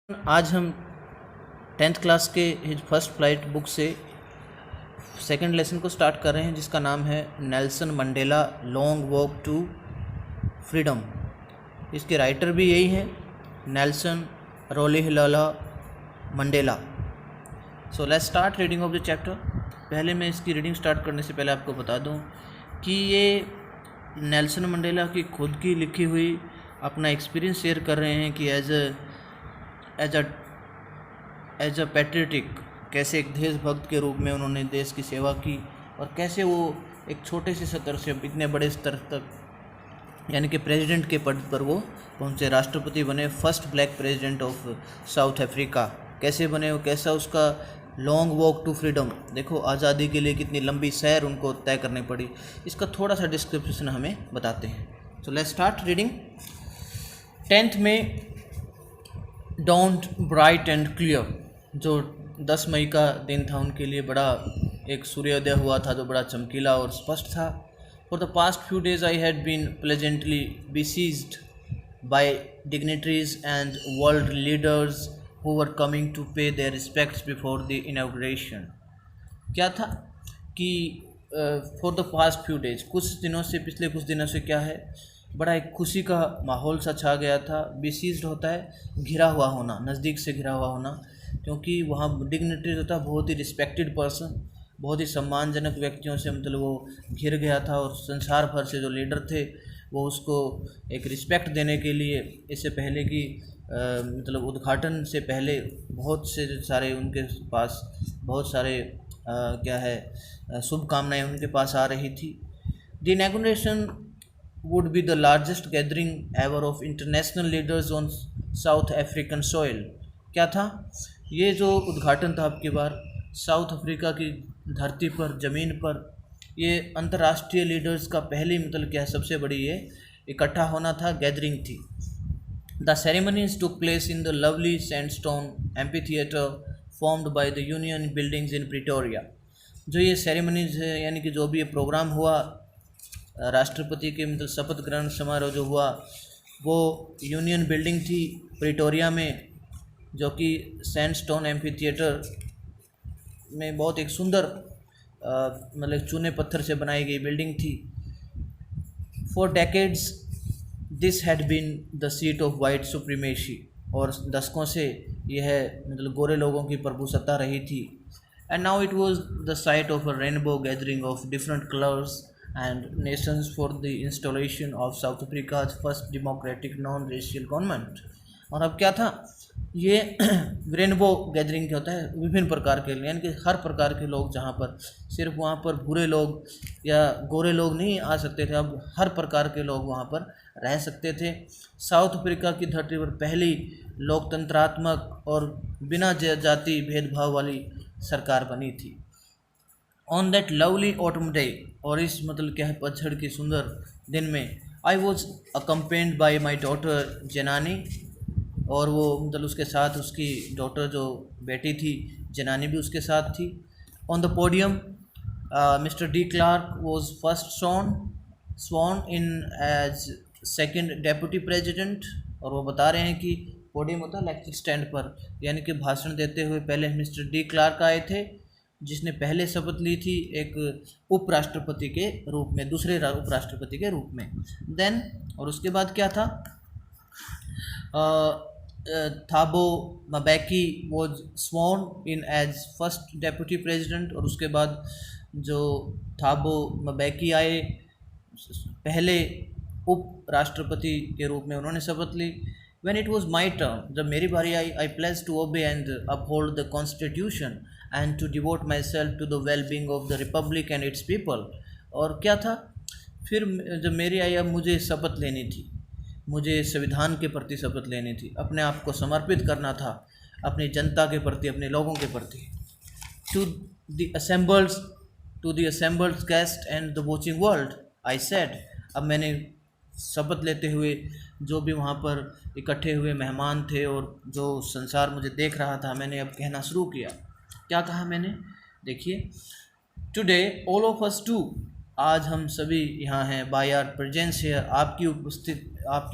आज हम 10th class के हिज फर्स्ट फ्लाइट बुक से सेकंड लेसन को स्टार्ट कर रहे हैं, जिसका नाम है Nelson Mandela long walk to freedom. इसके राइटर भी यही हैं, Nelson Rolihlahla Mandela. So let's start reading of the chapter. पहले मैं इसकी रीडिंग स्टार्ट करने से पहले आपको बता दूं कि ये नेल्सन मंडेला की खुद की लिखी हुई अपना एक्सपीरियंस शेयर कर रहे हैं कि एज अ पैट्रियटिक, कैसे एक देशभक्त के रूप में उन्होंने देश की सेवा की और कैसे वो एक छोटे से स्तर से इतने बड़े स्तर तक यानी कि प्रेसिडेंट के पद पर वो पहुँचे, राष्ट्रपति बने, first black president of south Africa कैसे बने, वो कैसा उसका लॉन्ग वॉक टू फ्रीडम, देखो आज़ादी के लिए कितनी लंबी सैर उनको तय करनी पड़ी, इसका थोड़ा सा डिस्क्रिप्शन हमें बताते हैं। सो लेट्स स्टार्ट रीडिंग। 10th में डॉन्ट ब्राइट एंड क्लियर, जो 10 मई का दिन था उनके लिए बड़ा एक सूर्योदय हुआ था जो बड़ा चमकीला और स्पष्ट था। For the past few days I had been pleasantly besieged by dignitaries and world leaders who were coming to pay their respects before the inauguration। क्या था कि for the past few days, कुछ दिनों से, पिछले कुछ दिनों से क्या है, बड़ा एक खुशी का माहौल सा छा गया था। बिसीज्ड होता है घिरा हुआ होना, नज़दीक से घिरा हुआ होना, क्योंकि वहाँ डिग्निटरीज होता है बहुत ही रिस्पेक्टेड पर्सन, बहुत ही सम्मानजनक व्यक्तियों से मतलब वो घिर गया था और संसार भर से जो लीडर थे वो उसको एक रिस्पेक्ट देने के लिए इससे पहले कि मतलब उद्घाटन से पहले बहुत से सारे उनके पास बहुत सारे क्या है शुभकामनाएं उनके पास आ रही थी। The inauguration would be the largest gathering ever of international leaders on south African soil. क्या था ये जो उद्घाटन था आपकी बार साउथ अफ्रीका की धरती पर, ज़मीन पर, ये अंतर्राष्ट्रीय लीडर्स का पहली मतलब क्या है सबसे बड़ी ये इकट्ठा होना था, गैदरिंग थी। The ceremonies took place in the lovely sandstone amphitheater formed by the Union buildings in Pretoria। जो ये सेरेमनीज है यानी कि जो भी ये प्रोग्राम हुआ, राष्ट्रपति के मतलब शपथ ग्रहण समारोह जो हुआ वो यूनियन बिल्डिंग थी प्रिटोरिया में, जो कि सैंडस्टोन एम्फीथिएटर में बहुत एक सुंदर मतलब चूने पत्थर से बनाई गई बिल्डिंग थी। For decades this had been the seat of white supremacy, और दशकों से यह मतलब गोरे लोगों की प्रभुसत्ता रही थी। And now it was the site of a rainbow gathering of different colours and Nations for the installation of south Africa's first democratic non racial government. और अब क्या था ये रेनबो गैदरिंग क्या होता है, विभिन्न प्रकार के यानी कि हर प्रकार के लोग, जहाँ पर सिर्फ वहाँ पर भूरे लोग या गोरे लोग नहीं आ सकते थे, अब हर प्रकार के लोग वहाँ पर रह सकते थे। साउथ अफ्रीका की धरती पर पहली लोकतंत्रात्मक और बिना जाति भेदभाव वाली सरकार बनी थी। On that lovely autumn day, और इस मतलब क्या है पतझड़ की सुंदर दिन में, I was accompanied by my daughter Zenani, और वो मतलब उसके साथ उसकी डॉटर जो बेटी थी जेनानी भी उसके साथ थी। On the podium Mr de Klerk was first sworn in as second deputy president. और वो बता रहे हैं कि पोडियम होता है लेक्चर स्टैंड पर, यानी कि भाषण देते हुए पहले मिस्टर डी क्लार्क आए थे, जिसने पहले शपथ ली थी एक उपराष्ट्रपति के रूप में, दूसरे उपराष्ट्रपति के रूप में। देन और उसके बाद क्या था, Thabo Mbeki was sworn in as first deputy president, और उसके बाद जो थाबो मबैकी आए पहले उप राष्ट्रपति के रूप में उन्होंने शपथ ली। When it was my turn, जब मेरी बारी आई, I pledge to obey and uphold the constitution and to devote myself to the well being of the republic and its people. और क्या था फिर जब मेरी आई, अब मुझे शपथ लेनी थी, मुझे संविधान के प्रति शपथ लेनी थी, अपने आप को समर्पित करना था अपनी जनता के प्रति, अपने लोगों के प्रति। To the assembled guest and the watching world I said, अब मैंने शपथ लेते हुए जो भी वहाँ पर इकट्ठे हुए मेहमान थे और जो संसार मुझे देख रहा था, मैंने अब कहना शुरू किया। क्या कहा मैंने, देखिए, today all of us to, आज हम सभी यहाँ हैं, बाय आवर प्रेजेंस हियर, आपकी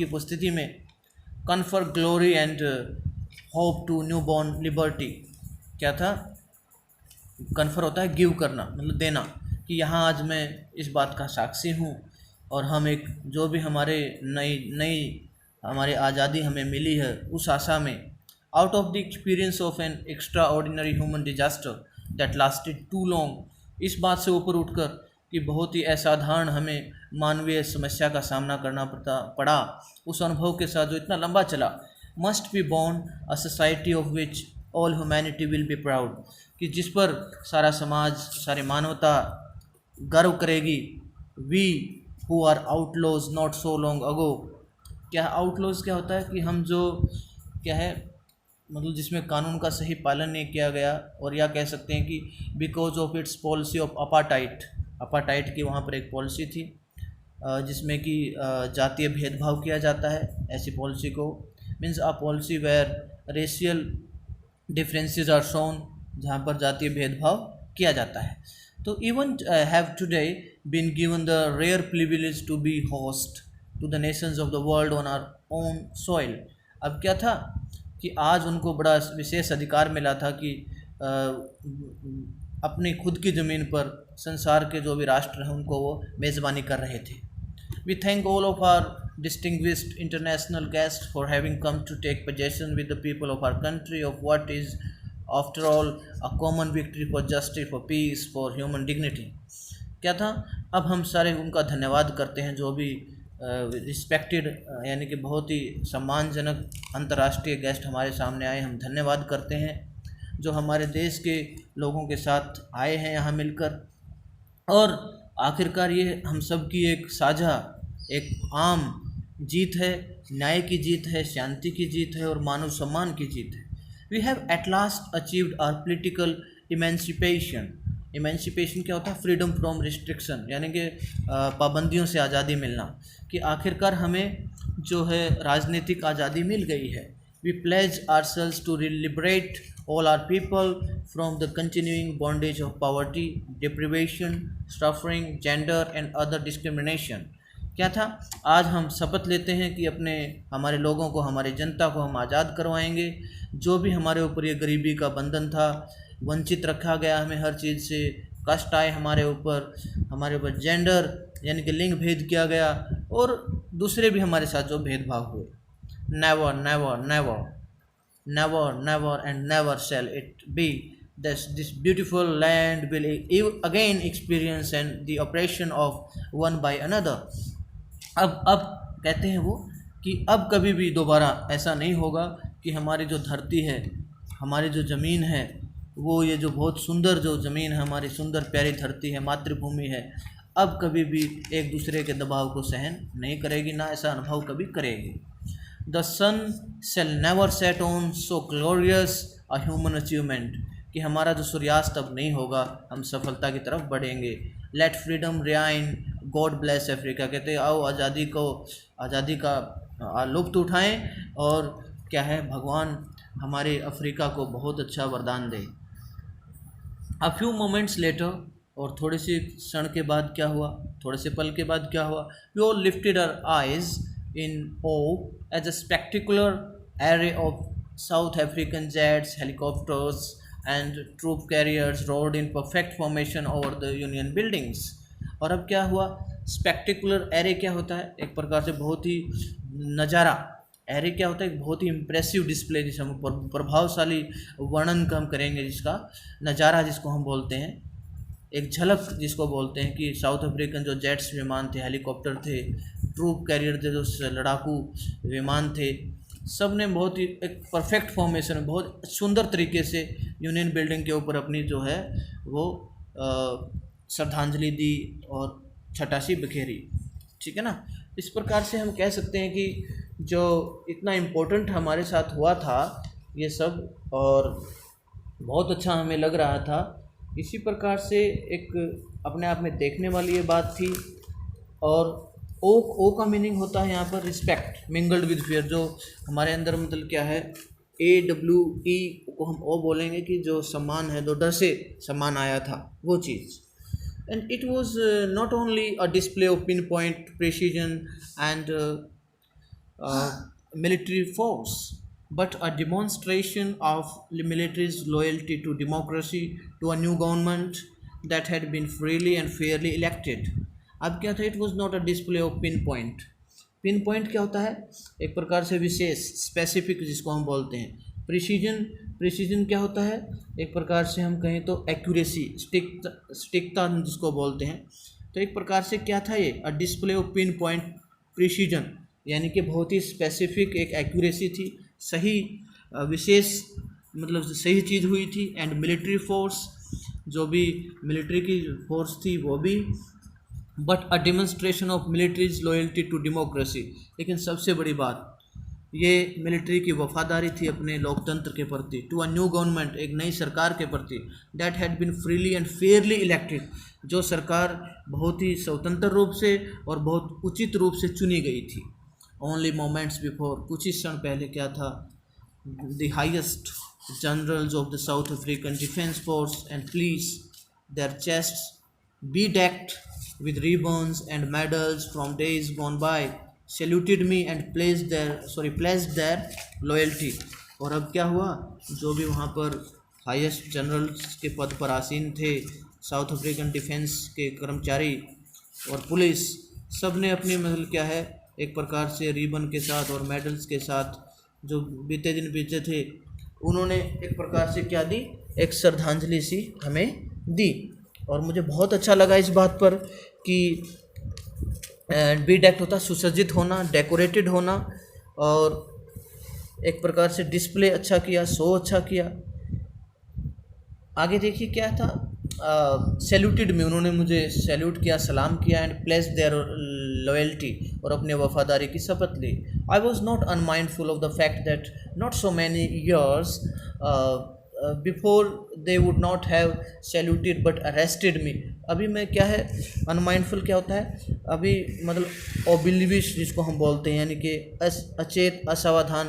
उपस्थिति में, confer glory and hope to new born liberty. क्या था? कन्फर होता है गिव करना, मतलब देना, कि यहाँ आज मैं इस बात का साक्षी हूँ और हम एक जो भी हमारे नई नई हमारी आज़ादी हमें मिली है उस आशा में, out of the experience of an extraordinary human disaster that lasted too long, इस बात से ऊपर उठकर कि बहुत ही असाधारण हमें मानवीय समस्या का सामना करना पड़ा, उस अनुभव के साथ जो इतना लंबा चला, must be born a society of which all humanity will be proud, कि जिस पर सारा समाज, सारी मानवता गर्व करेगी। We who are outlaws not so long ago. क्या आउटलॉज क्या होता है? कि हम जो क्या है, मतलब जिसमें कानून का सही पालन नहीं किया गया, और या कह सकते हैं कि because of its policy of apartheid, apartheid की वहाँ पर एक पॉलिसी थी जिसमें कि जातीय भेदभाव किया जाता है। ऐसी पॉलिसी को means a policy where racial differences are shown, जहाँ पर जातीय भेदभाव किया जाता है। तो even have today been given the rare privilege to be host to the nations of the world on our own soil. अब क्या था कि आज उनको बड़ा विशेष अधिकार मिला था कि अपनी खुद की ज़मीन पर संसार के जो भी राष्ट्र हैं उनको वो मेज़बानी कर रहे थे। We thank all of our distinguished international guests for having come to take possession with the people of our country of what is, after all, a common victory for justice, for peace, for human dignity. क्या था? अब हम सारे उनका धन्यवाद करते हैं जो भी रिस्पेक्टेड यानी कि बहुत ही सम्मानजनक अंतर्राष्ट्रीय गेस्ट हमारे सामने आए। हम धन्यवाद करते हैं जो हमारे देश के लोगों के साथ आए हैं यहाँ मिलकर। और आखिरकार ये हम सब की एक साझा, एक आम जीत है, न्याय की जीत है, शांति की जीत है और मानव सम्मान की जीत है। We have at last achieved our political emancipation. Emancipation क्या होता है? फ्रीडम फ्रॉम रिस्ट्रिक्शन, यानी कि पाबंदियों से आज़ादी मिलना, कि आखिरकार हमें जो है राजनीतिक आज़ादी मिल गई है। We pledge ourselves to liberate all our people from the continuing bondage of poverty, deprivation, suffering, gender and other discrimination। क्या था? आज हम शपथ लेते हैं कि अपने हमारे लोगों को, हमारी जनता को हम आज़ाद करवाएंगे। जो भी हमारे ऊपर ये गरीबी का बंधन था, वंचित रखा गया हमें हर चीज़ से, कष्ट आए हमारे ऊपर जेंडर यानी कि लिंग भेद किया गया और दूसरे भी हमारे साथ जो भेदभाव हुए। Never never never never, never and never shall it be this beautiful land will again experience and the oppression of one by another। अब कहते हैं वो कि अब कभी भी दोबारा ऐसा नहीं होगा कि हमारी जो धरती है, हमारी जो ज़मीन है, वो ये जो बहुत सुंदर जो ज़मीन है, हमारी सुंदर प्यारी धरती है, मातृभूमि है, अब कभी भी एक दूसरे के दबाव को सहन नहीं करेगी, ना ऐसा अनुभव कभी करेगी। The sun shall never set on so glorious a human achievement, कि हमारा जो सूर्यास्त अब नहीं होगा, हम सफलता की तरफ बढ़ेंगे। Let freedom reign, God bless Africa। कहते हैं आओ आज़ादी का लुत्फ़ उठाएं और क्या है, भगवान हमारे अफ्रीका को बहुत अच्छा वरदान दे। A few moments later, और थोड़े से क्षण के बाद क्या हुआ, थोड़े से पल के बाद क्या हुआ, we all lifted our eyes in awe as a spectacular array of South African jets, helicopters and troop carriers roared in perfect formation over the Union buildings। और अब क्या हुआ? स्पेक्टिकुलर एरे क्या होता है? एक प्रकार से बहुत ही नज़ारा। एरे क्या होता है? एक बहुत ही इम्प्रेसिव डिस्प्ले, जिसे हम प्रभावशाली वर्णन का हम करेंगे, जिसका नज़ारा जिसको हम बोलते हैं, एक झलक जिसको बोलते हैं, कि साउथ अफ्रीकन जो जेट्स विमान थे, हेलीकॉप्टर थे, ट्रूप कैरियर थे, जो लड़ाकू विमान थे, सब ने बहुत ही एक परफेक्ट फॉर्मेशन में बहुत सुंदर तरीके से यूनियन बिल्डिंग के ऊपर अपनी जो है वो श्रद्धांजलि दी और छटासी बिखेरी। ठीक है ना? इस प्रकार से हम कह सकते हैं कि जो इतना इम्पोर्टेंट हमारे साथ हुआ था ये सब, और बहुत अच्छा हमें लग रहा था। इसी प्रकार से एक अपने आप में देखने वाली ये बात थी। और ओ का मीनिंग होता है यहाँ पर रिस्पेक्ट मिंगल्ड विद फियर, जो हमारे अंदर मतलब क्या है, AWE को हम ओ बोलेंगे कि जो सम्मान है, जो डर से सम्मान आया था वो चीज़। And it was not only a display of pinpoint precision and military force, but a demonstration of the military's loyalty to democracy, to a new government that had been freely and fairly elected. अब क्या था, it was not a display of pin point. Pin point क्या होता है, एक प्रकार से विशेष, specific जिसको हम बोलते हैं. प्रिसीजन, प्रिसीजन क्या होता है, एक प्रकार से हम कहें तो एक्यूरेसी, सटीकता जिसको बोलते हैं. तो एक प्रकार से क्या था ये, अ display of pinpoint precision, यानी कि बहुत ही स्पेसिफिक एक एक्यूरेसी थी, सही विशेष मतलब सही चीज़ हुई थी. एंड मिलिट्री फोर्स, जो भी मिलिट्री की फोर्स थी वो भी, but a demonstration of military's loyalty to democracy. लेकिन सबसे बड़ी बात, ये मिलिट्री की वफादारी थी अपने लोकतंत्र के प्रति, टू अ न्यू गवर्नमेंट, एक नई सरकार के प्रति, that had been freely and fairly elected, जो सरकार बहुत ही स्वतंत्र रूप से और बहुत उचित रूप से चुनी गई थी. ओनली मोमेंट्स बिफोर, कुछ ही क्षण पहले क्या था, the highest generals of the South African defence force and police, their chests bedecked with ribbons and medals from days gone by, saluted me and pledged their loyalty. और अब क्या हुआ, जो भी वहाँ पर हाईएस्ट जनरल्स के पद पर आसीन थे, साउथ अफ्रीकन डिफेंस के कर्मचारी और पुलिस, सब ने अपनी मतलब क्या है, एक प्रकार से रिबन के साथ और मेडल्स के साथ जो बीते दिन बीते थे, उन्होंने एक प्रकार से क्या दी, एक श्रद्धांजलि सी हमें दी. और मुझे बहुत अच्छा लगा इस बात पर कि बीडेक्ट होता सुसज्जित होना, डेकोरेटेड होना, और एक प्रकार से डिस्प्ले अच्छा किया, शो अच्छा किया. आगे देखिए क्या था, सैल्यूटेड मी, उन्होंने मुझे सैल्यूट किया, सलाम किया. एंड प्लेस देयर लॉयल्टी, और अपने वफादारी की शपथ ली. I was not unmindful of the fact that not so many years before they would not have saluted but arrested me. अभी मैं क्या है, अनमाइंडफुल क्या होता है, अभी मतलब ओबिलिविश जिसको हम बोलते हैं, यानी कि अचेत, असावधान,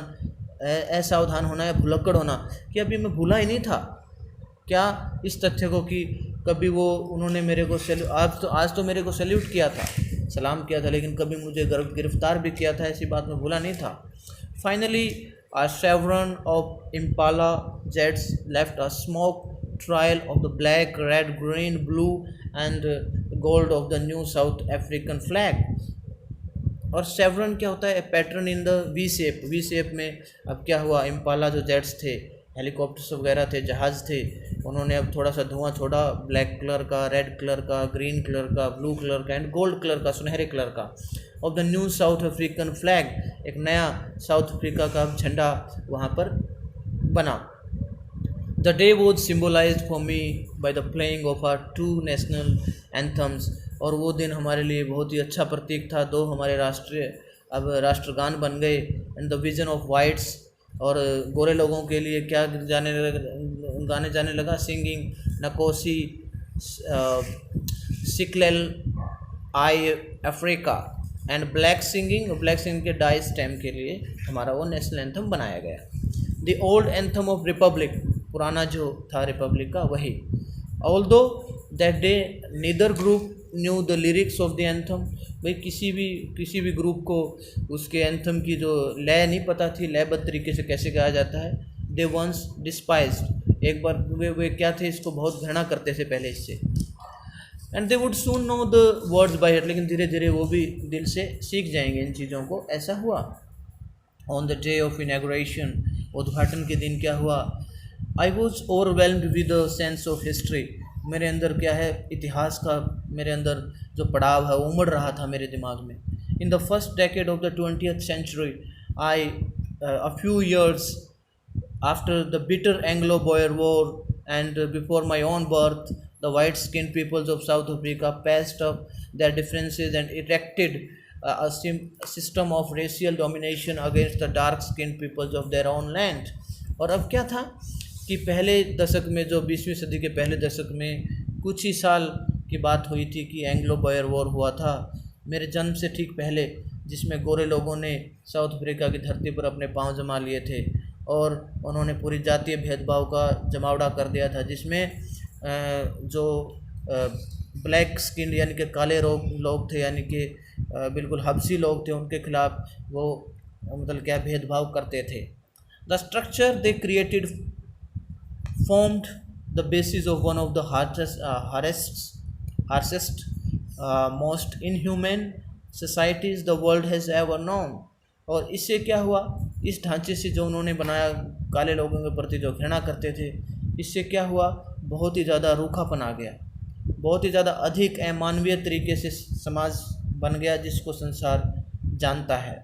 असावधान होना या भुलक्कड़ होना, कि अभी मैं भूला ही नहीं था क्या इस तथ्य को कि कभी वो उन्होंने मेरे को आज तो मेरे को सैल्यूट किया था, सलाम किया था, लेकिन कभी मुझे गिरफ्तार भी किया था, ऐसी बात मैं भूला नहीं था. Finally a chevron of Impala jets left a smoke trail of the black, red, green, blue and gold of the new South African flag. और शेवरन क्या होता है, pattern in the V shape. V shape में अब क्या हुआ, Impala जो jets थे, हेलीकॉप्टर्स वगैरह थे, जहाज़ थे, उन्होंने अब थोड़ा सा धुआं छोड़ा, ब्लैक कलर का, रेड कलर का, ग्रीन कलर का, ब्लू कलर का एंड गोल्ड कलर का, सुनहरे कलर का, of the new South African flag, एक नया साउथ अफ्रीका का झंडा वहाँ पर बना. The day was symbolised for me by the playing of our 2 national anthems. और वो दिन हमारे लिए बहुत ही अच्छा प्रतीक था, 2 हमारे राष्ट्रीय अब राष्ट्रगान बन गए. And the vision of whites, और गोरे लोगों के लिए क्या गाने जाने लगा, singing Nkosi Sikelel' iAfrika and black singing के डाई स्टेम के लिए हमारा वो नेशनल एंथम बनाया गया. The old anthem of republic, पुराना जो था रिपब्लिक का वही. Although that day neither group knew the lyrics of the anthem, भाई किसी भी ग्रुप को उसके एंथम की जो लय नहीं पता थी, लयबद्ध तरीके से कैसे गाया जाता है. दे वंस डिस्पाइज्ड, एक बार वे क्या थे, इसको बहुत घृणा करते थे पहले इससे. And they would soon know the words by heart, लेकिन धीरे धीरे वो भी दिल से सीख जाएंगे इन चीज़ों को. ऐसा हुआ. On the day of inauguration, उद्घाटन के दिन क्या हुआ, I was overwhelmed with a sense of history. मेरे अंदर क्या है, इतिहास का मेरे अंदर जो पड़ाव है वो उमड़ रहा था मेरे दिमाग में. In the first decade of the 20th century, I a few years after the bitter Anglo-Boer War and before my own birth, the white-skinned peoples of South Africa patched up their differences and erected a system of racial domination against the dark-skinned peoples of their own land. और अब क्या था कि पहले दशक में, जो 20वीं सदी के पहले दशक में कुछ ही साल की बात हुई थी कि एंग्लो बॉयर वॉर हुआ था मेरे जन्म से ठीक पहले, जिसमें गोरे लोगों ने साउथ अफ्रीका की धरती पर अपने पांव जमा लिए थे और उन्होंने पूरी जातीय भेदभाव का जमावड़ा कर दिया था, जिसमें जो ब्लैक स्किन यानी कि काले लोग थे, यानी कि बिल्कुल हबसी लोग थे, उनके खिलाफ वो मतलब क्या भेदभाव करते थे. The structure they created formed the basis of one of the harshest, most inhumane societies the world has ever known. और इससे क्या हुआ, इस ढांचे से जो उन्होंने बनाया, काले लोगों के प्रति जो घृणा करते थे, इससे क्या हुआ, बहुत ही ज़्यादा रूखापन आ गया, बहुत ही ज़्यादा अधिक अमानवीय तरीके से समाज बन गया जिसको संसार जानता है.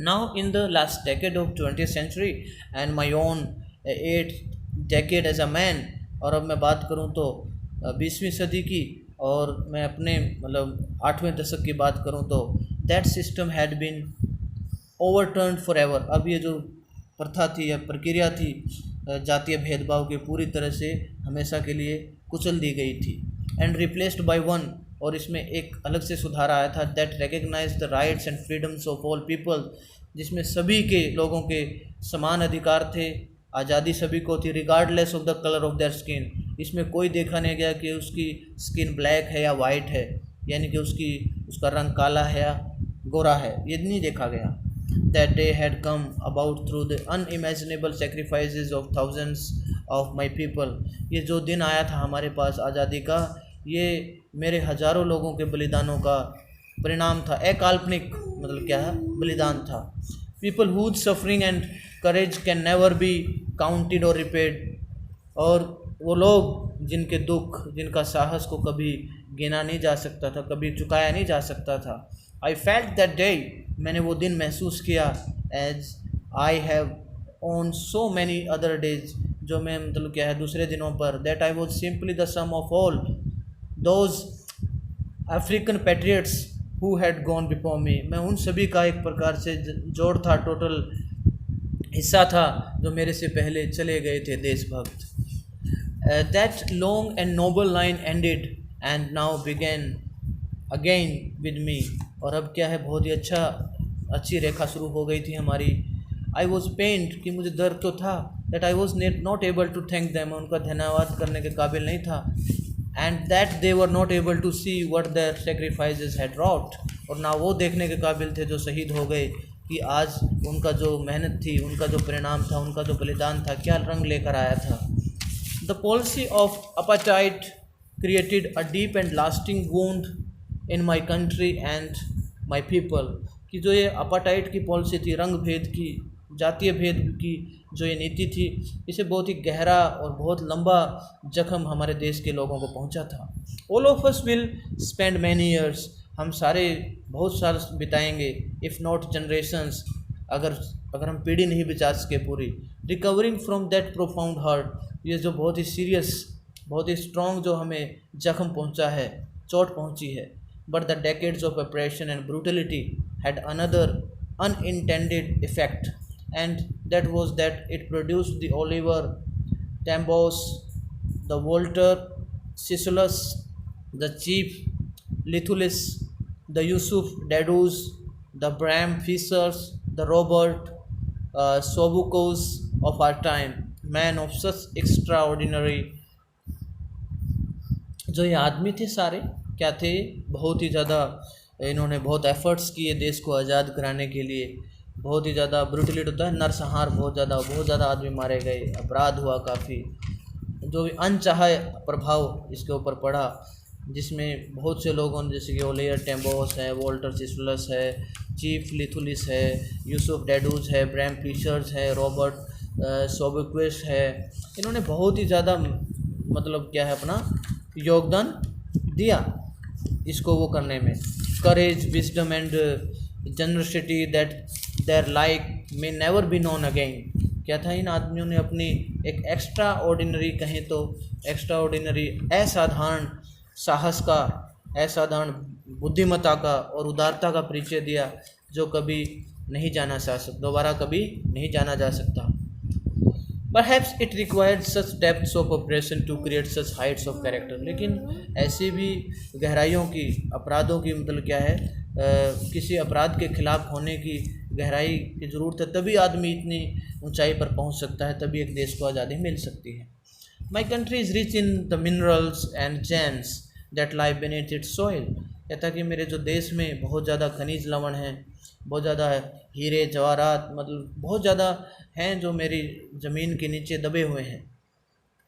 Now in the last decade of 20th century and my own 8th decade as a man, और अब मैं बात करूं तो 20वीं सदी की और मैं अपने मतलब 8वें दशक की बात करूं तो that system had been overturned forever. अब ये जो प्रथा थी या प्रक्रिया थी जातीय भेदभाव की, पूरी तरह से हमेशा के लिए कुचल दी गई थी. एंड रिप्लेस्ड बाय वन, और इसमें एक अलग से सुधार आया था, that recognise the rights and freedoms of all people, जिसमें सभी के लोगों के समान अधिकार थे, आज़ादी सभी को थी, regardless of the colour of their skin. इसमें कोई देखा नहीं गया कि उसकी स्किन ब्लैक है या वाइट है, यानी कि उसका रंग काला है या गोरा है, ये नहीं देखा गया. That day had come about through the unimaginable sacrifices of thousands of my people. ये जो दिन आया था हमारे पास आज़ादी का, ये मेरे हज़ारों लोगों के बलिदानों का परिणाम था. अकाल्पनिक मतलब क्या है, बलिदान था. People whose suffering and courage can never be counted or repaid. और वो लोग जिनके दुख, जिनका साहस को कभी गिना नहीं जा सकता था, कभी चुकाया नहीं जा सकता था. I felt that day, मैंने वो दिन महसूस किया, as I have on so many other days, जो मैं मतलब क्या है दूसरे दिनों पर, that I was simply the sum of all those African patriots who had gone before me. मैं उन सभी का एक प्रकार से जोड़ था, टोटल हिस्सा था जो मेरे से पहले चले गए थे देशभक्त. That long and noble line ended and now began again with me. और अब क्या है, बहुत ही अच्छी रेखा शुरू हो गई थी हमारी. आई वॉज पेन्ड, कि मुझे दर्द तो था, that I was not able to thank them, उनका धन्यवाद करने के काबिल नहीं था. And that they were not able to see what their sacrifices had wrought, और ना वो देखने के काबिल थे जो शहीद हो गए कि आज उनका जो मेहनत थी, उनका जो परिणाम था, उनका जो बलिदान था, क्या रंग लेकर आया था. The policy of apartheid created a deep and lasting wound in my country and my people. कि जो ये अपार्टाइड की पॉलिसी थी, रंग भेद की, जातीय भेद की जो ये नीति थी, इसे बहुत ही गहरा और बहुत लंबा जख्म हमारे देश के लोगों को पहुंचा था. All of us will spend many years, हम सारे बहुत साल बिताएंगे, इफ़ नॉट जनरेशंस, अगर हम पीढ़ी नहीं बिता सके पूरी, recovering from that profound hurt, ये जो बहुत ही सीरियस, बहुत ही स्ट्रॉन्ग जो हमें जख्म पहुंचा है, चोट पहुंची है. But the decades of oppression and brutality had another unintended effect, and that was that it produced the Oliver Tambos, the Walter Sissulus, the Chief Lithulis, the Yusuf Dadus, the Bram Fishers, the Robert Sobukos of our time, men of such extraordinary. जो ये आदमी थे सारे क्या थे, बहुत ही ज़्यादा इन्होंने बहुत एफर्ट्स किए देश को आज़ाद कराने के लिए. बहुत ही ज़्यादा ब्रूटलिटी होता है, नरसंहार बहुत ज़्यादा आदमी मारे गए, अपराध हुआ काफ़ी, जो भी अनचाहे प्रभाव इसके ऊपर पड़ा, जिसमें बहुत से लोगों ने, जैसे कि ओलिवर टेम्बोस है, वॉल्टर सिसुलस है, चीफ लिथुलिस है, यूसुफ डेडूज है, ब्रैम फिशर्स है, रॉबर्ट सोबक्वेस है, इन्होंने बहुत ही ज़्यादा मतलब क्या है अपना योगदान दिया इसको वो करने में. Courage, wisdom and generosity that their like may never be known again. क्या था, इन आदमियों ने अपनी एक एक्स्ट्रा ऑर्डिनरी, कहें तो एक्स्ट्रा ऑर्डिनरी, असाधारण साहस का, असाधारण बुद्धिमत्ता का और उदारता का परिचय दिया, जो कभी नहीं जाना जा सकता, दोबारा कभी नहीं जाना जा सकता. Perhaps it required such depths of oppression to create such heights of character. लेकिन ऐसी भी गहराइयों की, अपराधों की मतलब क्या है, किसी अपराध के खिलाफ होने की गहराई की ज़रूरत है, तभी आदमी इतनी ऊंचाई पर पहुंच सकता है, तभी एक देश को आज़ादी मिल सकती है. My country is rich in the minerals and gems that lie beneath its soil. कहता कि मेरे जो देश में बहुत ज़्यादा खनिज लवण हैं, बहुत ज़्यादा हीरे जवाहरात मतलब बहुत ज़्यादा हैं जो मेरी ज़मीन के नीचे दबे हुए हैं।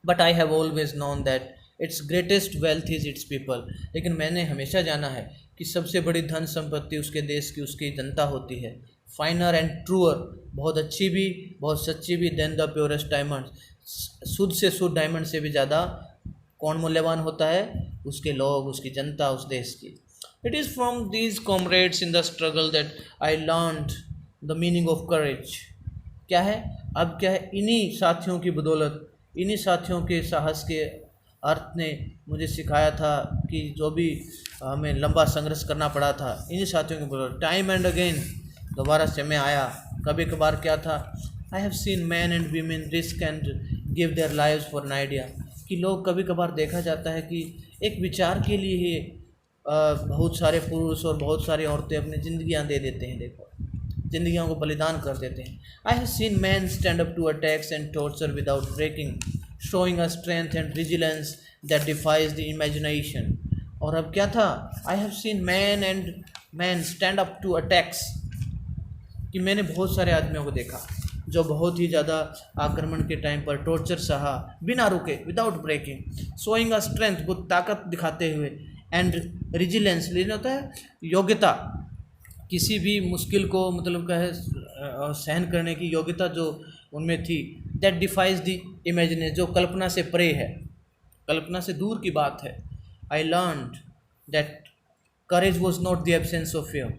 But I have always known that it's greatest wealth is it's people. लेकिन मैंने हमेशा जाना है कि सबसे बड़ी धन संपत्ति उसके देश की उसकी जनता होती है। फाइनर एंड ट्रूअर, बहुत अच्छी भी बहुत सच्ची भी, देन द प्योरेस्ट डायमंड, शुद्ध से शुद्ध डायमंड से भी ज़्यादा कौन मूल्यवान होता है? उसके लोग, उसकी जनता, उस देश की। It is from these comrades in the struggle that I learned the meaning of courage. क्या है? अब क्या है, इन्हीं साथियों की बदौलत, इन्हीं साथियों के साहस के अर्थ ने मुझे सिखाया था कि जो भी हमें लंबा संघर्ष करना पड़ा था, इन्हीं साथियों की बदौलत टाइम एंड अगेन दोबारा समय आया। कभी कभार क्या था, I have seen man and women risk and give their lives for an idea, कि लोग कभी कभार देखा जाता है कि एक विचार के लिए ही बहुत सारे पुरुष और बहुत सारी औरतें अपनी ज़िंदगियां दे देते हैं, देखो ज़िंदगियों को बलिदान कर देते हैं। I have seen men stand up to attacks and torture without breaking, showing a strength and vigilance that defies the imagination. और अब क्या था, I have seen men stand up to attacks, कि मैंने बहुत सारे आदमियों को देखा जो बहुत ही ज़्यादा आक्रमण के टाइम पर टॉर्चर सहा बिना रुके, without breaking, showing a strength, बहुत ताकत दिखाते हुए, एंड रिजिलेंस, लेना होता है योग्यता, किसी भी मुश्किल को मतलब कहे सहन करने की योग्यता जो उनमें थी। दैट डिफाइज द इमेजिनेशन, जो कल्पना से परे है, कल्पना से दूर की बात है। I learned that courage was not the absence of fear.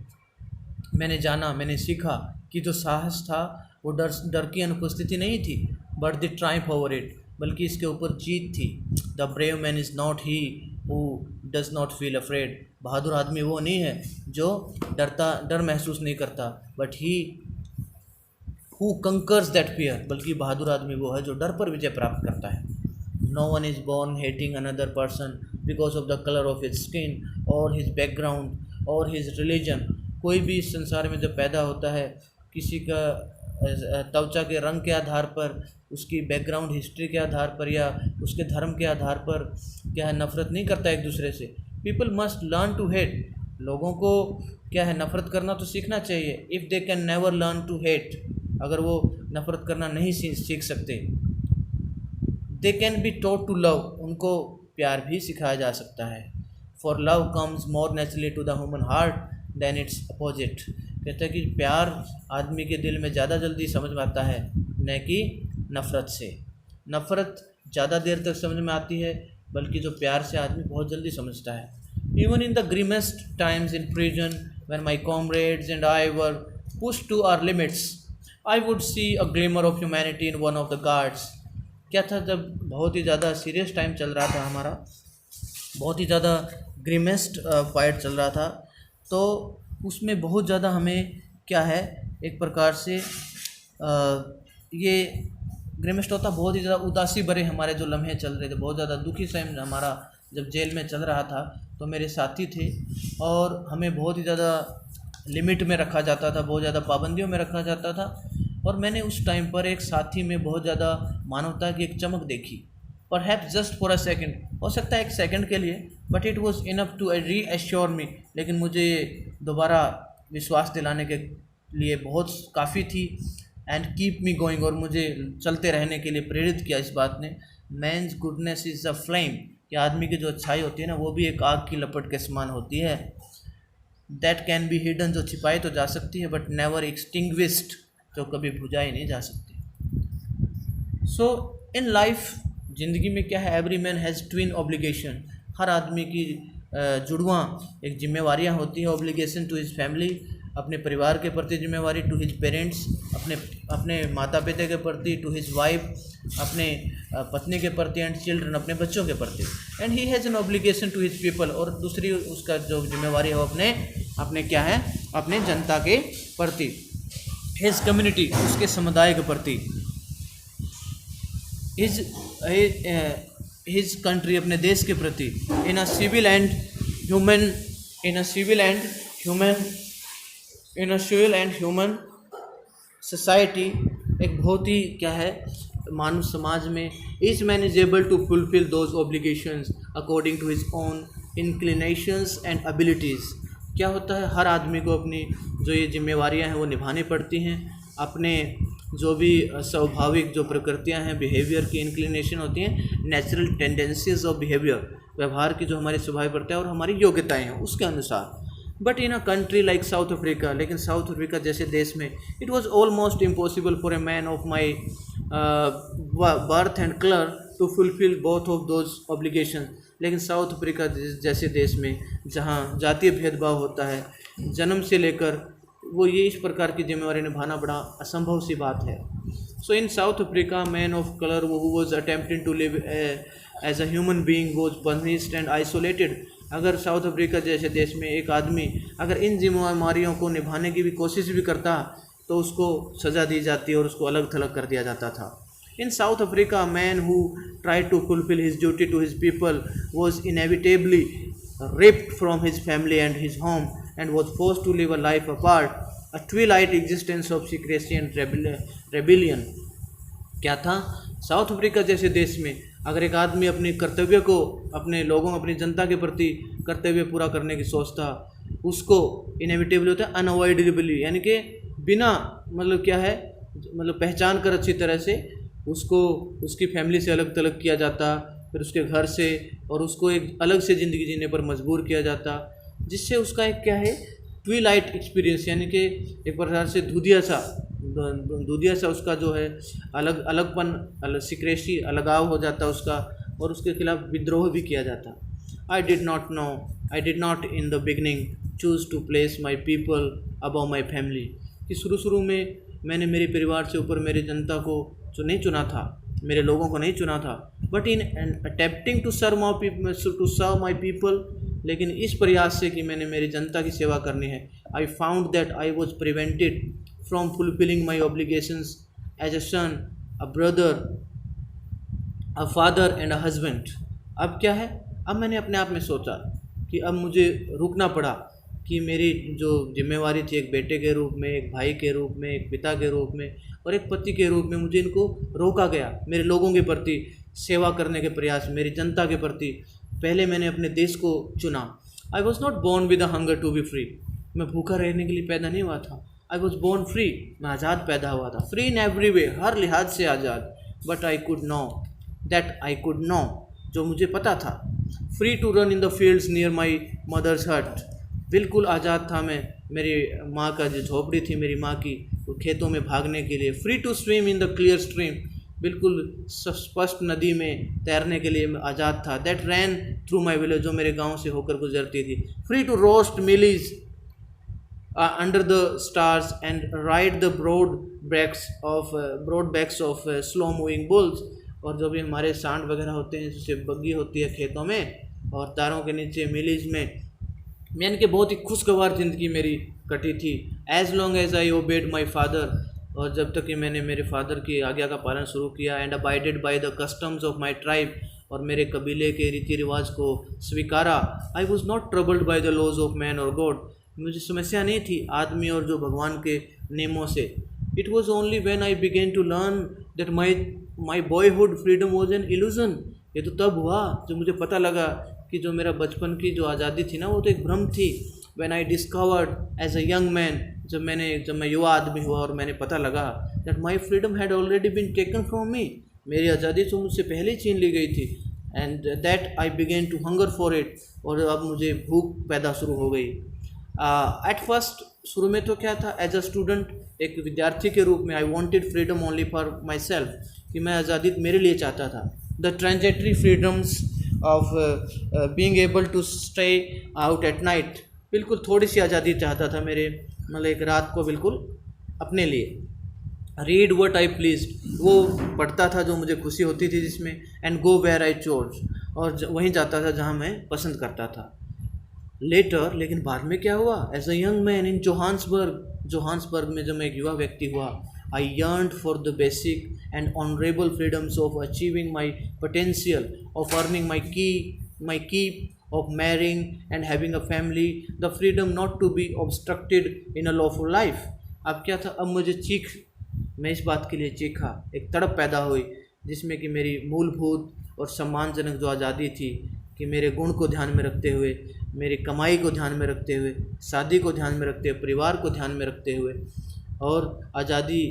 मैंने जाना, मैंने सीखा कि जो साहस था वो डर की अनुपस्थिति नहीं थी, but the triumph over it, बल्कि इसके ऊपर जीत थी। The brave man is not he who does not feel afraid. बहादुर आदमी वो नहीं है जो डर महसूस नहीं करता, but he who conquers that fear, बल्कि बहादुर आदमी वो है जो डर पर विजय प्राप्त करता है। No one is born hating another person because of the colour of his skin और हिज बैकग्राउंड और हिज रिलीजन। कोई भी इस संसार में जब पैदा होता है, किसी का त्वचा के रंग के आधार पर, उसकी बैकग्राउंड हिस्ट्री के आधार पर या उसके धर्म के आधार पर क्या है, नफ़रत नहीं करता एक दूसरे से। People must learn to hate. लोगों को क्या है, नफ़रत करना तो सीखना चाहिए। If they can never learn to hate, अगर वो नफ़रत करना नहीं सीख सकते। They can be taught to love, उनको प्यार भी सिखाया जा सकता है। For love comes more naturally to the human heart than its opposite. कहते हैं कि प्यार आदमी के दिल में ज़्यादा जल्दी समझ में आता है, न कि नफ़रत से। नफ़रत ज़्यादा देर तक समझ में आती है, बल्कि जो प्यार से आदमी बहुत जल्दी समझता है। Even in the grimmest times in prison when my comrades and I were pushed to our limits, I would see a glimmer of humanity in one of the guards. क्या था, जब बहुत ही ज़्यादा सीरियस टाइम चल रहा था हमारा, बहुत ही ज़्यादा ग्रीमेस्ट फाइट चल रहा था, तो उसमें बहुत ज़्यादा हमें क्या है, एक प्रकार से ये ग्रीमेस्ट होता, बहुत ही ज़्यादा उदासी भरे हमारे जो लम्हे चल रहे थे, बहुत ज़्यादा दुखी समय हमारा जब जेल में चल रहा था। तो मेरे साथी थे और हमें बहुत ही ज़्यादा लिमिट में रखा जाता था, बहुत ज़्यादा पाबंदियों में रखा जाता था। और मैंने उस टाइम पर एक साथी में बहुत ज़्यादा मानवता की एक चमक देखी, perhaps just for a second, हो सकता है एक सेकंड के लिए, but it was enough to reassure me, लेकिन मुझे दोबारा विश्वास दिलाने के लिए बहुत काफ़ी थी, एंड कीप मी गोइंग, और मुझे चलते रहने के लिए प्रेरित किया इस बात ने। Man's goodness is a flame, कि आदमी की जो अच्छाई होती है ना, वो भी एक आग की लपट के समान होती है। दैट कैन बी हिडन, जो छिपाई तो जा सकती है, बट नेवर एक्सटिंग्विश्ड, जो कभी बुझाई नहीं जा सकती। सो इन लाइफ, ज़िंदगी में क्या है, every man has twin obligations, हर आदमी की जुड़वां एक जिम्मेवारियां होती हैं। ऑब्लिगेशन टू हिज फैमिली, अपने परिवार के प्रति जिम्मेवारी, टू हिज पेरेंट्स, अपने माता पिता के प्रति, टू हिज वाइफ, अपने पत्नी के प्रति, एंड चिल्ड्रन, अपने बच्चों के प्रति, and he has an obligation to his people, और दूसरी उसका जो जिम्मेवारी है वो अपने क्या है, अपने जनता के प्रति, हिज कम्युनिटी, उसके समुदाय के प्रति, हिज कंट्री, अपने देश के प्रति, in a civil and human society, एक बहुत ही क्या है, मानव समाज में, each man is able to fulfil those obligations according to his own inclinations and abilities. क्या होता है, हर आदमी को अपनी जो ये जिम्मेवारियां हैं वो निभानी पड़ती हैं। अपने जो भी स्वाभाविक जो प्रकृतियां हैं, बिहेवियर की इंक्लिनेशन होती हैं, नेचुरल टेंडेंसीज ऑफ बिहेवियर, व्यवहार की जो हमारी स्वभाविकता है और हमारी योग्यताएं हैं उसके अनुसार। But in a country like South Africa, लेकिन साउथ अफ्रीका जैसे देश में it was almost impossible for a man of my birth and colour to fulfil both of those obligation. लेकिन साउथ अफ्रीका जैसे देश में जहाँ जातीय भेदभाव होता है, जन्म से लेकर वो ये इस प्रकार की जिम्मेवारी निभाना बड़ा असंभव सी बात है। So in South Africa man of colour who was attempting to live as a human being was punished and isolated. अगर साउथ अफ्रीका जैसे देश में एक आदमी अगर इन जिम्मेवारियों को निभाने की भी कोशिश भी करता तो उसको सज़ा दी जाती और उसको अलग थलग कर दिया जाता था। In South Africa man who tried to fulfill his duty to his people was inevitably ripped from his family and his home and was forced to live a life apart, a twilight existence of secrecy and rebellion। क्या था, south Africa जैसे देश में अगर एक आदमी अपने कर्तव्य को, अपने लोगों, अपनी जनता के प्रति कर्तव्य पूरा करने की सोचता, उसको इनएविटेबली होता है अनअवॉइडेबली, यानी कि बिना मतलब क्या है, मतलब पहचान कर अच्छी तरह से उसको उसकी फैमिली से अलग थलग किया जाता, फिर उसके घर से, और उसको एक अलग से ज़िंदगी जीने पर मजबूर किया जाता, जिससे उसका एक क्या है ट्विलाइट एक्सपीरियंस, यानी कि एक प्रकार से दूधिया सा उसका जो है अलगपन, सिक्रेसी, अलगाव हो जाता उसका, और उसके खिलाफ विद्रोह भी किया जाता। I did not in the beginning choose to place my people above my family, कि शुरू में मैंने मेरे परिवार से ऊपर मेरी जनता को नहीं चुना था, मेरे लोगों को नहीं चुना था। But in attempting to serve my people, लेकिन इस प्रयास से कि मैंने मेरी जनता की सेवा करनी है, I found that I was prevented from fulfilling my obligations as a son, a brother, a father and a husband. अब क्या है, अब मैंने अपने आप में सोचा कि अब मुझे रुकना पड़ा कि मेरी जो जिम्मेवारी थी एक बेटे के रूप में, एक भाई के रूप में, एक पिता के रूप में और एक पति के रूप में, मुझे इनको रोका गया। मेरे लोगों के प्रति सेवा करने के प्रयास, मेरी जनता के प्रति पहले मैंने अपने देश को चुना। I was not born with a hunger to be free, मैं भूखा रहने के लिए पैदा नहीं हुआ था। आई वॉज बोर्न फ्री, मैं आज़ाद पैदा हुआ था, फ्री इन एवरी वे, हर लिहाज से आज़ाद। बट आई कुड नो, जो मुझे पता था, free to run in the fields near my mother's hut, बिल्कुल आज़ाद था मैं, मेरी माँ का जो झोपड़ी थी मेरी माँ की, तो खेतों में भागने के लिए। Free to swim in the clear stream, बिल्कुल स्पष्ट नदी में तैरने के लिए मैं आज़ाद था। That ran through my village, जो मेरे गांव से होकर गुजरती थी। Free to roast mealies under the stars and ride the broad backs of slow moving bulls, और जो भी हमारे सांड वगैरह होते हैं, जिससे बग्गी होती है खेतों में और तारों के नीचे मिलीज में, यानी कि बहुत ही खुशगवार ज़िंदगी मेरी कटी थी। As long as I obeyed my father, और जब तक कि मैंने मेरे फादर की आज्ञा का पालन शुरू किया। And abided by the customs of my tribe, और मेरे कबीले के रीति रिवाज को स्वीकारा। I was not troubled by the laws of man और गॉड, मुझे समस्या नहीं थी आदमी और जो भगवान के नियमों से। It was only when I began to learn that my boyhood freedom was an illusion, ये तो तब हुआ जब मुझे पता लगा कि जो मेरा बचपन की जो आज़ादी थी ना, वो तो एक भ्रम थी। When I discovered as a young man, जब मैं युवा आदमी हुआ और मैंने पता लगा that my freedom had already been taken from me, मेरी आज़ादी तो मुझसे पहले ही छीन ली गई थी। And that I began to hunger for it, और अब मुझे भूख पैदा शुरू हो गई। At first, शुरू में तो क्या था, as a student, एक विद्यार्थी के रूप में I wanted freedom only for myself, कि मैं आज़ादी मेरे लिए चाहता था। The transitory freedoms of being able to stay out at night, बिल्कुल थोड़ी सी आज़ादी चाहता था मेरे, मतलब एक रात को बिल्कुल अपने लिए। रीड वट आई प्लीज, वो पढ़ता था जो मुझे खुशी होती थी जिसमें। And go where I chose, और वहीं जाता था जहाँ मैं पसंद करता था। लेटर, लेकिन बाद में क्या हुआ, as a young man in Johannesburg में जब मैं एक युवा व्यक्ति हुआ, I yearned for the basic and honourable freedoms of achieving my potential, of earning my keep, of marrying and having a family, the freedom not to be obstructed in a lawful life। अब क्या था, अब मुझे मैं इस बात के लिए चीखा, एक तड़प पैदा हुई जिसमें कि मेरी मूलभूत और सम्मानजनक जो आज़ादी थी, कि मेरे गुण को ध्यान में रखते हुए, मेरी कमाई को ध्यान में रखते हुए, शादी को ध्यान में रखते हुए, परिवार को ध्यान में रखते हुए, और आज़ादी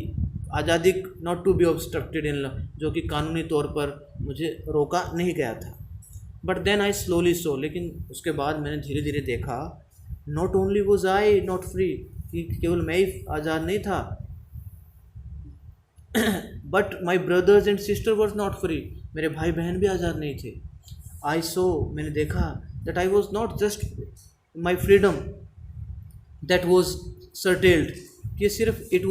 not to be obstructed in law, जो कि कानूनी तौर पर मुझे रोका नहीं गया था। But then I slowly saw, लेकिन उसके बाद मैंने धीरे धीरे देखा, not only was I not free, कि केवल मैं ही आज़ाद नहीं था, but my brothers and sister was not free, मेरे भाई बहन भी आज़ाद नहीं थे। आई सो, मैंने देखा that I was not just my freedom that was curtailed, कि सिर्फ it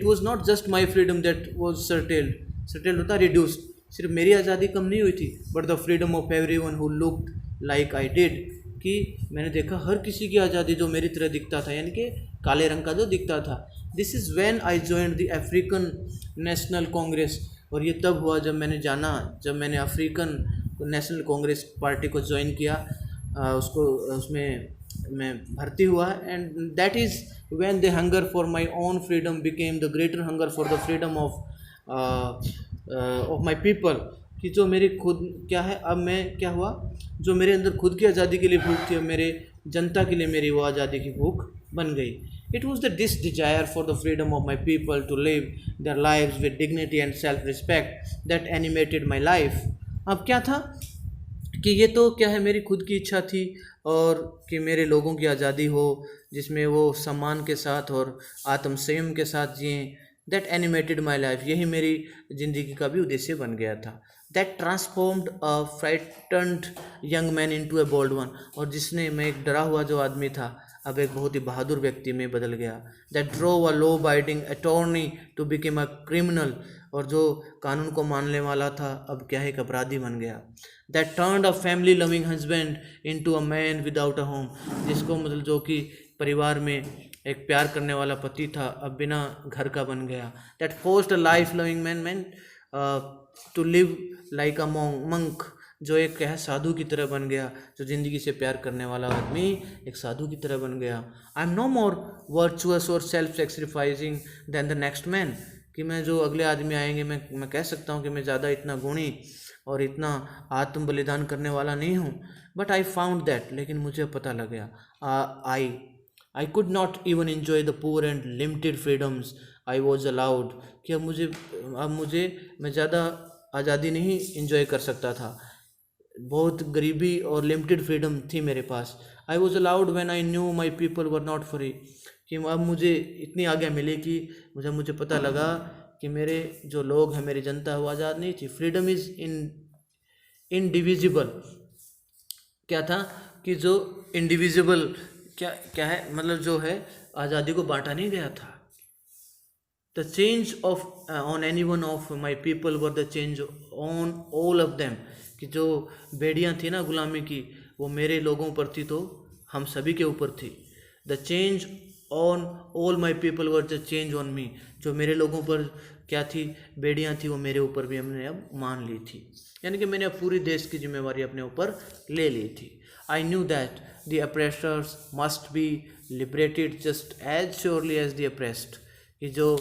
was not just my freedom that was curtailed होता रिड्यूस्ड, सिर्फ मेरी आज़ादी कम नहीं हुई थी, but the freedom of everyone who looked like I did, कि मैंने देखा हर किसी की आज़ादी जो मेरी तरह दिखता था, यानी कि काले रंग का जो दिखता था। This is when I joined the African national Congress, और ये तब हुआ जब मैंने अफ्रीकन नेशनल कांग्रेस पार्टी को ज्वाइन किया, उसमें मैं भर्ती हुआ, and that is when the hunger for my own freedom became the greater hunger for the freedom of my people, कि जो मेरी खुद क्या है, अब मैं क्या हुआ, जो मेरे अंदर खुद की आज़ादी के लिए भूख थी, और मेरे जनता के लिए मेरी वो आज़ादी की भूख बन गई। It was the this desire for the freedom of my people to live their lives with dignity and self respect that animated my life. अब क्या था कि ये तो क्या है, मेरी खुद की इच्छा थी, और कि मेरे लोगों की आज़ादी हो जिसमें वो सम्मान के साथ और आत्म संयम के साथ जिएँ, दैट एनिमेटेड माई लाइफ, यही मेरी ज़िंदगी का भी उद्देश्य बन गया था। That transformed a frightened young man into a bold one, और जिसने, मैं एक डरा हुआ जो आदमी था, अब एक बहुत ही बहादुर व्यक्ति में बदल गया। That drove a law abiding attorney to become a criminal, और जो कानून को मानने वाला था अब क्या है, एक अपराधी बन गया। That turned a family loving husband into a man without a home, जिसको मतलब जो कि परिवार में एक प्यार करने वाला पति था, अब बिना घर का बन गया। That forced a life loving man to live like a monk, जो एक है साधु की तरह बन गया, जो ज़िंदगी से प्यार करने वाला आदमी एक साधु की तरह बन गया। I am no more virtuous और self sacrificing than the next man, कि मैं जो अगले आदमी आएंगे, मैं कह सकता हूँ कि मैं ज़्यादा इतना गुणी और इतना आत्म बलिदान करने वाला नहीं हूँ। बट आई फाउंड दैट, लेकिन मुझे पता लग गया, I could not even enjoy the poor and limited freedoms I was allowed, कि अब मुझे मैं ज़्यादा आज़ादी नहीं इंजॉय कर सकता था, बहुत गरीबी और लिमिटेड फ्रीडम थी मेरे पास। I was allowed when I knew my people were not free, कि अब मुझे इतनी आज्ञा मिली कि मुझे पता लगा कि मेरे जो लोग हैं, मेरी जनता, वो आज़ाद नहीं थी। फ्रीडम इज़ इनडिविजिबल, क्या था कि जो इंडिविजिबल क्या है, मतलब जो है आज़ादी को बांटा नहीं गया था। The change of on any one of my people were the change on all of them, कि जो बेड़ियाँ थी ना गुलामी की, वो मेरे लोगों पर थी, तो हम सभी के ऊपर थी। The change on all my people were the change on me, जो मेरे लोगों पर क्या थी, बेड़ियाँ थी, वो मेरे ऊपर भी हमने अब मान ली थी, यानी कि मैंने अब पूरी देश की जिम्मेवारी अपने ऊपर ले ली थी। I knew that the oppressors must be liberated just as surely as the oppressed, कि जो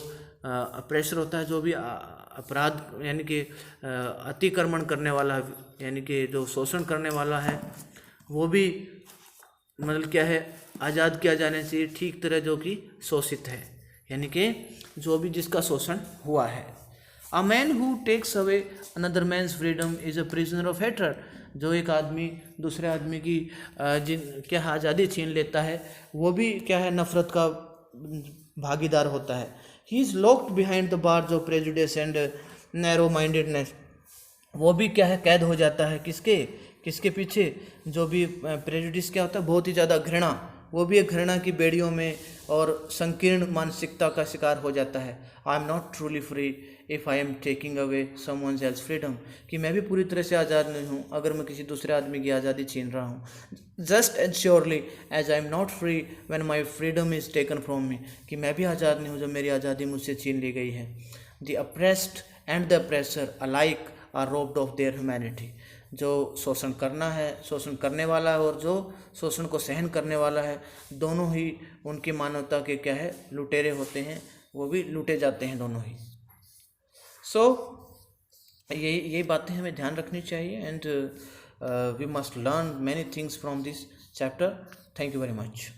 अप्रेशर होता है, जो भी अपराध यानी कि अतिक्रमण करने वाला है, यानी कि जो शोषण करने वाला है, वो भी मतलब क्या है, आज़ाद किया जाने से ठीक तरह जो कि शोषित है, यानी कि जो भी जिसका शोषण हुआ है। A man who takes away another man's freedom is a prisoner of hatred, जो एक आदमी दूसरे आदमी की क्या आज़ादी छीन लेता है, वो भी क्या है, नफरत का भागीदार होता है। He is locked behind the bars of prejudice and narrow mindedness, वो भी क्या है, कैद हो जाता है किसके पीछे, जो भी प्रेजुडिस क्या होता है, बहुत ही ज़्यादा घृणा, वो भी एक घृणा की बेड़ियों में और संकीर्ण मानसिकता का शिकार हो जाता है। आई am not truly free if I am taking away someone else freedom, कि मैं भी पूरी तरह से आज़ाद नहीं हूँ अगर मैं किसी दूसरे आदमी की आज़ादी छीन रहा हूँ। Just as surely as I am not free when my freedom is taken from me, कि मैं भी आज़ाद नहीं हूँ जब मेरी आज़ादी मुझसे छीन ली गई है। The oppressed and the oppressor alike are robbed of their humanity, जो शोषण करने वाला है और जो शोषण को सहन करने वाला है, दोनों ही उनकी मानवता के क्या है, लुटेरे होते हैं, वो भी लूटे जाते हैं दोनों ही। सो यही बातें हमें ध्यान रखनी चाहिए। And we must learn many things from this chapter. Thank you very much.